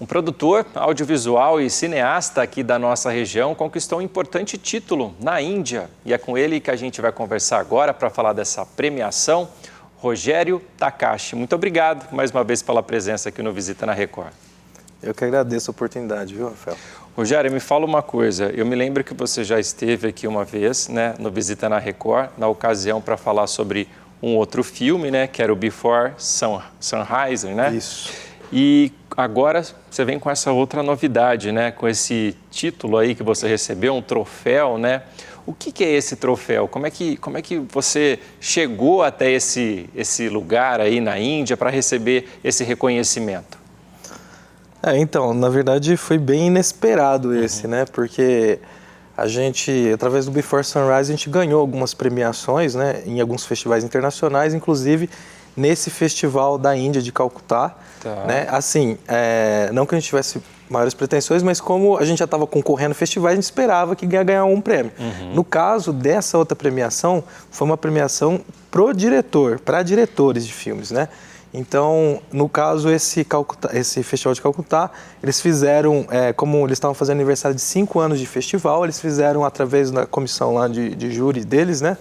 Um produtor audiovisual e cineasta aqui da nossa região conquistou um importante título na Índia. E é com ele que a gente vai conversar agora para falar dessa premiação. Rogério Takashi, muito obrigado mais uma vez pela presença aqui no Visita na Record. Eu que agradeço a oportunidade, viu, Rafael? Rogério, me fala uma coisa. Eu me lembro que você já esteve aqui uma vez, né, no Visita na Record, na ocasião para falar sobre um outro filme, né, que era o Before Sunrise, né? Isso. E agora você vem com essa outra novidade, né? Com esse título aí que você recebeu, um troféu, né? O que é esse troféu? Como é que você chegou até esse lugar aí na Índia para receber esse reconhecimento? Então, na verdade foi bem inesperado esse, né? Porque a gente, através do Before Sunrise, a gente ganhou algumas premiações, né? Em alguns festivais internacionais, inclusive nesse festival da Índia de Calcutá. Tá. Né? Assim, não que a gente tivesse maiores pretensões, mas como a gente já estava concorrendo a festivais, a gente esperava que ia ganhar um prêmio. No caso dessa outra premiação, foi uma premiação pro diretor, para diretores de filmes, né? Então, no caso, esse Festival de Calcutá, eles fizeram, como eles estavam fazendo aniversário de 5 anos de festival, eles fizeram, através da comissão lá de júri deles, né?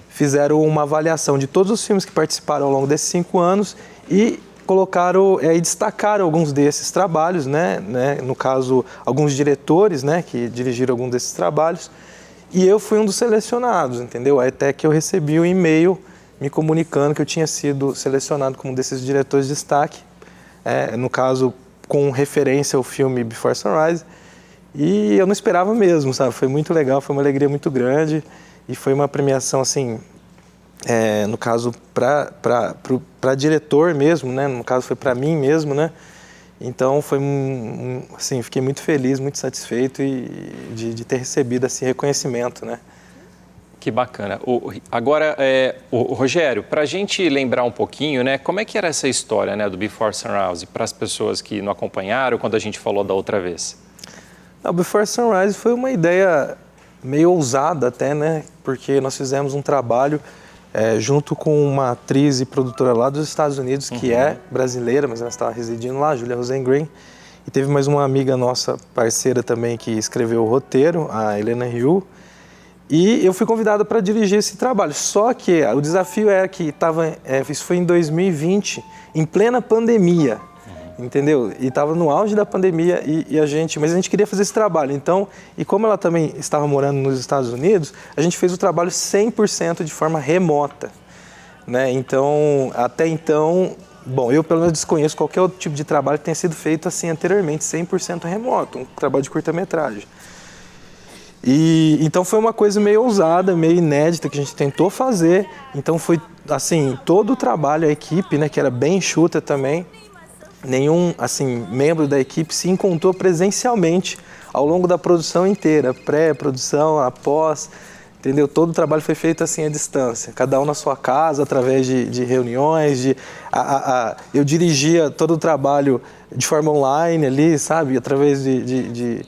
Fizeram uma avaliação de todos os filmes que participaram ao longo desses 5 anos e colocaram e destacaram alguns desses trabalhos, né? No caso, alguns diretores, né, que dirigiram alguns desses trabalhos. E eu fui um dos selecionados, entendeu? Até que eu recebi um e-mail me comunicando que eu tinha sido selecionado como um desses diretores de destaque, no caso, com referência ao filme Before Sunrise. E eu não esperava mesmo, sabe? Foi muito legal, foi uma alegria muito grande e foi uma premiação, assim, no caso, para diretor mesmo, né? No caso, foi para mim mesmo, né? Então, foi assim, fiquei muito feliz, muito satisfeito de ter recebido esse reconhecimento, né? Que bacana. Agora, Rogério, para a gente lembrar um pouquinho, né? Como é que era essa história, né, do Before Sunrise, para as pessoas que não acompanharam quando a gente falou da outra vez? O Before Sunrise foi uma ideia meio ousada até, né? Porque nós fizemos um trabalho junto com uma atriz e produtora lá dos Estados Unidos, que é brasileira, mas ela estava residindo lá, Julia Rosengren. E teve mais uma amiga nossa, parceira também, que escreveu o roteiro, a Helena Ryu. E eu fui convidado para dirigir esse trabalho. Só que o desafio era que isso foi em 2020, em plena pandemia, entendeu? E estava no auge da pandemia mas a gente queria fazer esse trabalho. Então, e como ela também estava morando nos Estados Unidos, a gente fez o trabalho 100% de forma remota, né? Então, até então, bom, eu pelo menos desconheço qualquer outro tipo de trabalho que tenha sido feito assim anteriormente, 100% remoto, um trabalho de curta-metragem. E então foi uma coisa meio ousada, meio inédita que a gente tentou fazer. Então foi assim, todo o trabalho, a equipe, né, que era bem enxuta também, nenhum assim membro da equipe se encontrou presencialmente ao longo da produção inteira, pré-produção, após, entendeu? Todo o trabalho foi feito assim à distância, cada um na sua casa, através de reuniões, eu dirigia todo o trabalho de forma online ali, sabe, através de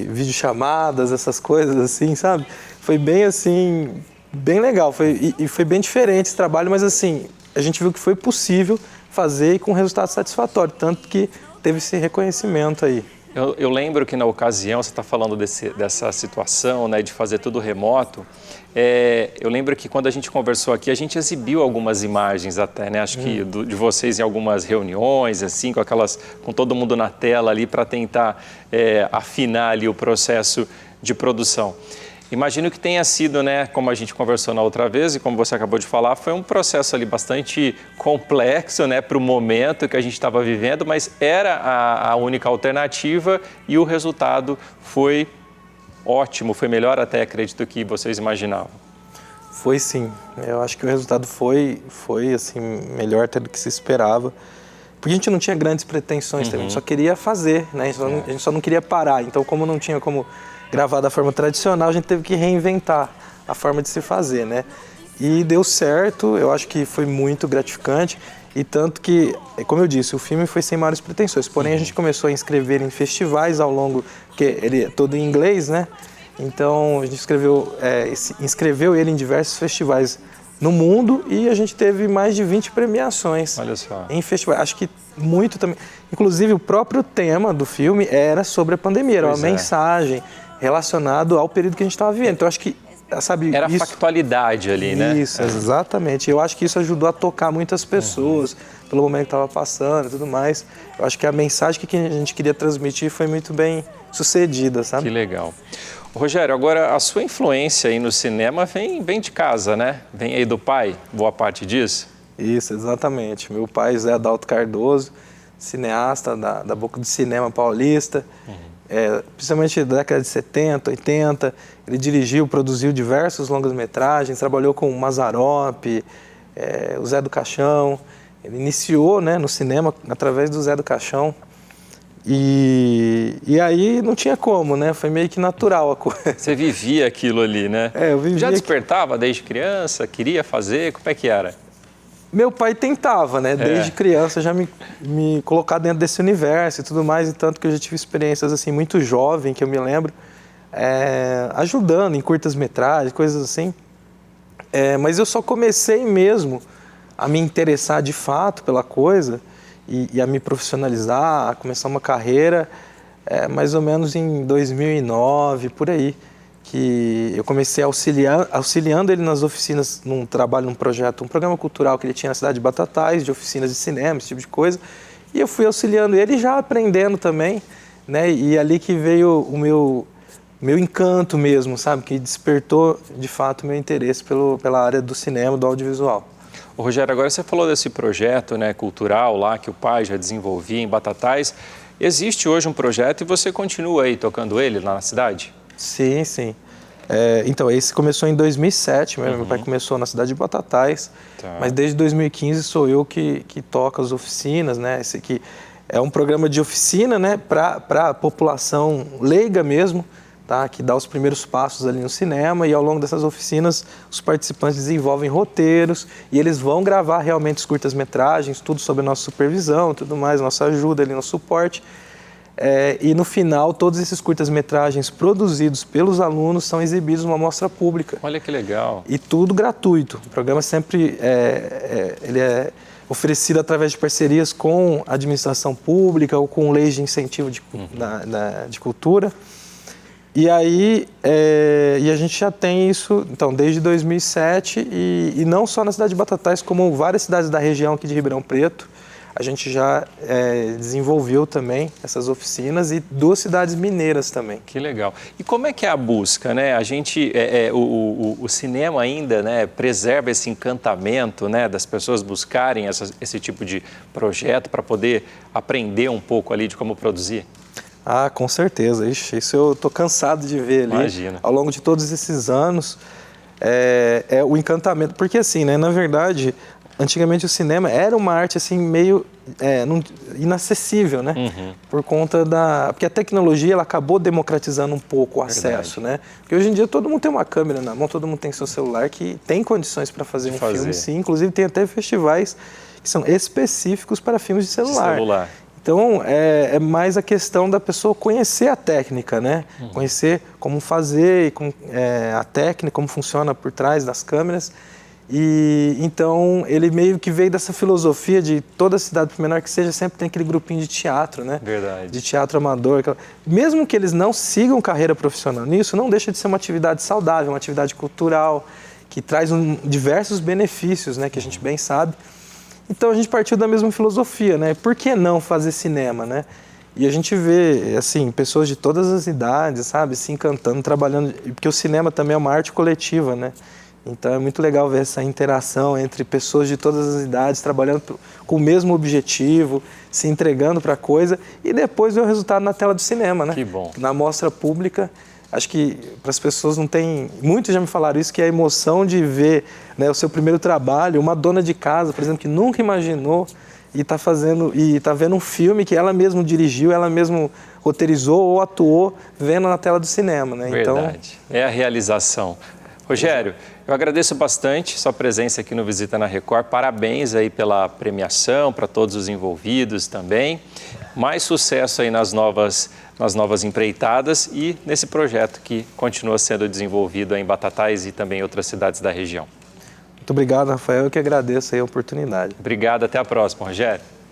videochamadas, essas coisas assim, sabe? Foi bem assim, bem legal, foi bem diferente esse trabalho, mas assim, a gente viu que foi possível fazer e com resultado satisfatório, tanto que teve esse reconhecimento aí. Eu lembro que na ocasião, você está falando dessa situação, né, de fazer tudo remoto, eu lembro que quando a gente conversou aqui, a gente exibiu algumas imagens até, né, acho que de vocês em algumas reuniões, assim, com todo mundo na tela ali para tentar afinar ali o processo de produção. Imagino que tenha sido, né, como a gente conversou na outra vez e como você acabou de falar, foi um processo ali bastante complexo, né, para o momento que a gente estava vivendo, mas era a única alternativa e o resultado foi ótimo, foi melhor até, acredito, que vocês imaginavam. Foi sim, eu acho que o resultado foi assim, melhor até do que se esperava, porque a gente não tinha grandes pretensões, a gente só queria fazer, né, a gente só não queria parar, então como não tinha como gravar da forma tradicional, a gente teve que reinventar a forma de se fazer, né? E deu certo, eu acho que foi muito gratificante, e tanto que, como eu disse, o filme foi sem maiores pretensões, porém a gente começou a inscrever em festivais ao longo, porque ele é todo em inglês, né? Então a gente inscreveu ele em diversos festivais no mundo e a gente teve mais de 20 premiações. Olha só. Em festivais. Acho que muito também. Inclusive, o próprio tema do filme era sobre a pandemia, era uma mensagem relacionada ao período que a gente estava vivendo. Então, acho que, sabe... Era a factualidade ali, né? Isso, exatamente. Eu acho que isso ajudou a tocar muitas pessoas pelo momento que estava passando e tudo mais. Eu acho que a mensagem que a gente queria transmitir foi muito bem sucedida, sabe? Que legal. Rogério, agora a sua influência aí no cinema vem de casa, né? Vem aí do pai, boa parte disso? Isso, exatamente. Meu pai, Zé Adalto Cardoso, cineasta da Boca do Cinema Paulista, principalmente da década de 70, 80. Ele dirigiu, produziu diversos longas-metragens, trabalhou com o Mazzaropi, o Zé do Caixão. Ele iniciou, né, no cinema através do Zé do Caixão. E aí não tinha como, né? Foi meio que natural a coisa. Você vivia aquilo ali, né? Eu vivia. Já despertava desde criança? Queria fazer? Como é que era? Meu pai tentava, né? Desde criança já me colocar dentro desse universo e tudo mais, e tanto que eu já tive experiências assim muito jovem, que eu me lembro, ajudando em curtas-metragens, coisas assim. Mas eu só comecei mesmo a me interessar de fato pela coisa e a me profissionalizar, a começar uma carreira, mais ou menos em 2009, por aí, que eu comecei auxiliando ele nas oficinas, num projeto, um programa cultural que ele tinha na cidade de Batatais, de oficinas de cinema, esse tipo de coisa, e eu fui auxiliando ele já aprendendo também, né, e ali que veio o meu encanto mesmo, sabe, que despertou de fato o meu interesse pela área do cinema, do audiovisual. Ô, Rogério, agora você falou desse projeto, né, cultural lá que o pai já desenvolvia em Batatais. Existe hoje um projeto e você continua aí tocando ele lá na cidade? Sim, sim. Então, esse começou em 2007, meu pai começou na cidade de Batatais, mas desde 2015 sou eu que toco as oficinas, né? Esse aqui é um programa de oficina, né, para a população leiga mesmo, tá? Que dá os primeiros passos ali no cinema, e ao longo dessas oficinas os participantes desenvolvem roteiros e eles vão gravar realmente os curtas-metragens, tudo sob a nossa supervisão, tudo mais, nossa ajuda ali, nosso suporte. E no final, todos esses curtas-metragens produzidos pelos alunos são exibidos numa mostra pública. Olha que legal. E tudo gratuito. O programa sempre ele é oferecido através de parcerias com a administração pública ou com leis de incentivo de cultura. E aí, a gente já tem isso, então, desde 2007, e não só na cidade de Batatais, como várias cidades da região aqui de Ribeirão Preto, a gente já desenvolveu também essas oficinas, e 2 cidades mineiras também. Que legal. E como é que é a busca, né? A gente, o cinema ainda, né, preserva esse encantamento, né, das pessoas buscarem esse tipo de projeto para poder aprender um pouco ali de como produzir? Ah, com certeza. Ixi, isso eu estou cansado de ver ali. Imagina. Ao longo de todos esses anos, o encantamento. Porque assim, né, na verdade, antigamente o cinema era uma arte assim meio inacessível, né? Por conta porque a tecnologia ela acabou democratizando um pouco o acesso, né? Porque hoje em dia todo mundo tem uma câmera na mão, todo mundo tem seu celular que tem condições para fazer um filme, sim. Inclusive tem até festivais que são específicos para filmes de celular. Então, é mais a questão da pessoa conhecer a técnica, né? Conhecer como fazer, a técnica, como funciona por trás das câmeras. E então, ele meio que veio dessa filosofia de toda cidade, por menor que seja, sempre tem aquele grupinho de teatro, né? Verdade. De teatro amador. Mesmo que eles não sigam carreira profissional nisso, não deixa de ser uma atividade saudável, uma atividade cultural, que traz diversos benefícios, né? Que a gente bem sabe. Então a gente partiu da mesma filosofia, né? Por que não fazer cinema, né? E a gente vê, assim, pessoas de todas as idades, sabe? Se encantando, trabalhando, porque o cinema também é uma arte coletiva, né? Então é muito legal ver essa interação entre pessoas de todas as idades, trabalhando com o mesmo objetivo, se entregando para a coisa, e depois ver o resultado na tela do cinema, né? Que bom. Na mostra pública. Acho que para as pessoas não tem... Muitos já me falaram isso, que é a emoção de ver, né, o seu primeiro trabalho, uma dona de casa, por exemplo, que nunca imaginou e está vendo um filme que ela mesma dirigiu, ela mesma roteirizou ou atuou vendo na tela do cinema, né? Verdade. Então... É a realização. Rogério, eu agradeço bastante sua presença aqui no Visita na Record. Parabéns aí pela premiação, para todos os envolvidos também. Mais sucesso aí nas novas empreitadas e nesse projeto que continua sendo desenvolvido em Batatais e também em outras cidades da região. Muito obrigado, Rafael. Eu que agradeço aí a oportunidade. Obrigado, até a próxima, Rogério.